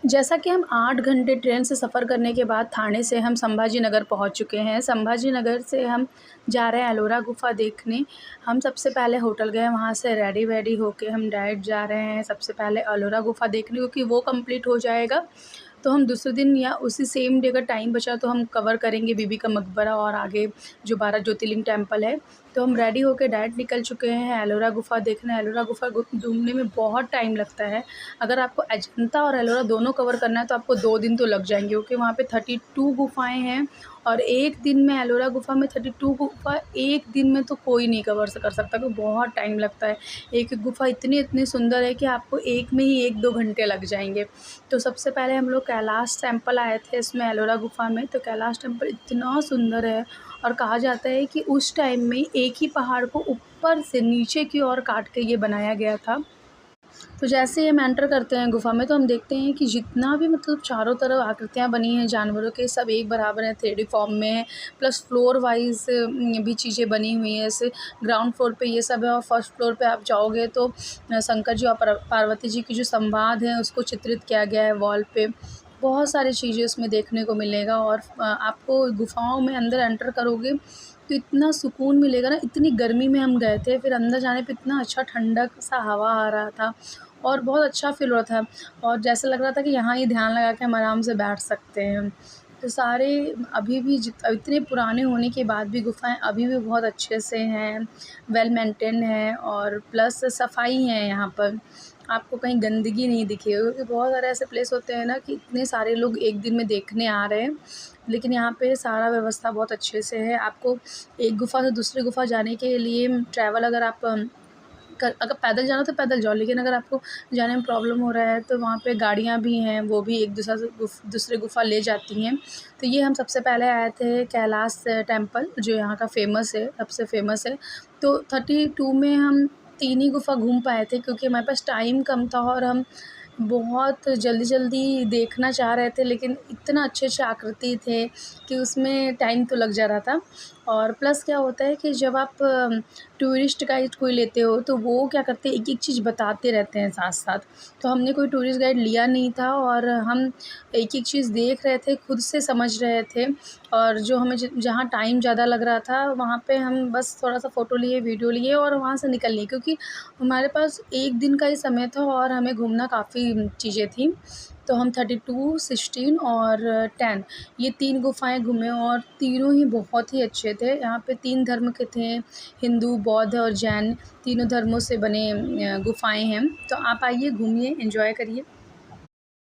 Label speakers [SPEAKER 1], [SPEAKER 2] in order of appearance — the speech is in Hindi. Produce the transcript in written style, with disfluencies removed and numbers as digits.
[SPEAKER 1] जैसा कि हम 8 घंटे ट्रेन से सफ़र करने के बाद ठाणे से हम संभाजी नगर पहुँच चुके हैं। संभाजी नगर से हम जा रहे हैं एलोरा गुफ़ा देखने। हम सबसे पहले होटल गए, वहाँ से रेडी-वेडी होके हम डायरेक्ट जा रहे हैं सबसे पहले एलोरा गुफ़ा देखने, क्योंकि वो कंप्लीट हो जाएगा तो हम दूसरे दिन या उसी सेम डे अगर टाइम बचा तो हम कवर करेंगे बीबी का मकबरा और आगे जो 12 ज्योतिर्लिंग टेम्पल है। तो हम रेडी होके डायरेक्ट निकल चुके हैं एलोरा गुफ़ा देखने। एलोरा गुफ़ा घूमने में बहुत टाइम लगता है। अगर आपको अजंता और एलोरा दोनों कवर करना है तो आपको 2 दिन तो लग जाएँगे, क्योंकि वहाँ पे 32 गुफ़ाएँ हैं और एक दिन में एलोरा गुफ़ा में 32 गुफ़ा एक दिन में तो कोई नहीं कवर कर सकता, क्योंकि बहुत टाइम लगता है। एक-एक गुफ़ा इतनी सुंदर है कि आपको एक में ही 1-2 घंटे लग जाएँगे। तो सबसे पहले हम लोग कैलाश टेम्पल आए थे इसमें एलोरा गुफ़ा में। तो कैलाश टेम्पल इतना सुंदर है और कहा जाता है कि उस टाइम में एक ही पहाड़ को ऊपर से नीचे की ओर काट के ये बनाया गया था। तो जैसे ही हम एंटर करते हैं गुफ़ा में तो हम देखते हैं कि जितना भी मतलब चारों तरफ आकृतियाँ बनी हैं जानवरों के, सब एक बराबर हैं, 3D फॉर्म में है। प्लस फ्लोर वाइज़ भी चीज़ें बनी हुई हैं। जैसे ग्राउंड फ्लोर पे ये सब है और फर्स्ट फ्लोर पे आप जाओगे तो शंकर जी और पार्वती जी की जो संवाद है उसको चित्रित किया गया है वॉल पे। बहुत सारी चीज़ें उसमें देखने को मिलेगा और आपको गुफ़ाओं में अंदर एंटर करोगे तो इतना सुकून मिलेगा ना। इतनी गर्मी में हम गए थे, फिर अंदर जाने पे इतना अच्छा ठंडक सा हवा आ रहा था और बहुत अच्छा फ़ील हो रहा था और जैसे लग रहा था कि यहाँ ही ध्यान लगा के हम आराम से बैठ सकते हैं। तो सारे अभी भी इतने पुराने होने के बाद भी गुफ़ाएँ अभी भी बहुत अच्छे से हैं, वेल मेंटेन है और प्लस सफाई है यहाँ पर। आपको कहीं गंदगी नहीं दिखेगी, क्योंकि बहुत सारे ऐसे प्लेस होते हैं ना कि इतने सारे लोग एक दिन में देखने आ रहे हैं, लेकिन यहाँ पे सारा व्यवस्था बहुत अच्छे से है। आपको एक गुफ़ा से दूसरी गुफ़ा जाने के लिए ट्रैवल अगर आप अगर पैदल जाना हो तो पैदल जाओ, लेकिन अगर आपको जाने में प्रॉब्लम हो रहा है तो वहाँ पे गाड़ियाँ भी हैं, वो भी एक दूसरे गुफ़ा ले जाती हैं। तो ये हम सबसे पहले आए थे कैलाश टेम्पल, जो यहाँ का फ़ेमस है, सबसे फ़ेमस है। तो 32 में हम 3 ही गुफ़ा घूम पाए थे, क्योंकि हमारे पास टाइम कम था और हम बहुत जल्दी-जल्दी देखना चाह रहे थे, लेकिन इतना अच्छे-अच्छे आकृति थे कि उसमें टाइम तो लग जा रहा था। और प्लस क्या होता है कि जब आप टूरिस्ट गाइड कोई लेते हो तो वो क्या करते हैं, एक-एक चीज़ बताते रहते हैं साथ-साथ। तो हमने कोई टूरिस्ट गाइड लिया नहीं था और हम एक-एक चीज़ देख रहे थे, खुद से समझ रहे थे और जो हमें जहाँ टाइम ज़्यादा लग रहा था वहाँ पे हम बस थोड़ा-सा फ़ोटो लिए, वीडियो लिए और वहाँ से निकल लिए, क्योंकि हमारे पास 1 दिन का ही समय था और हमें घूमना काफ़ी चीज़ें थी। तो हम 32, 16 और 10 ये 3 गुफ़ाएँ घूमे और तीनों ही बहुत ही अच्छे थे। यहाँ पे 3 धर्म के थे, हिंदू, बौद्ध और जैन, तीनों धर्मों से बने गुफ़ाएँ हैं। तो आप आइए, घूमिए, एन्जॉय करिए।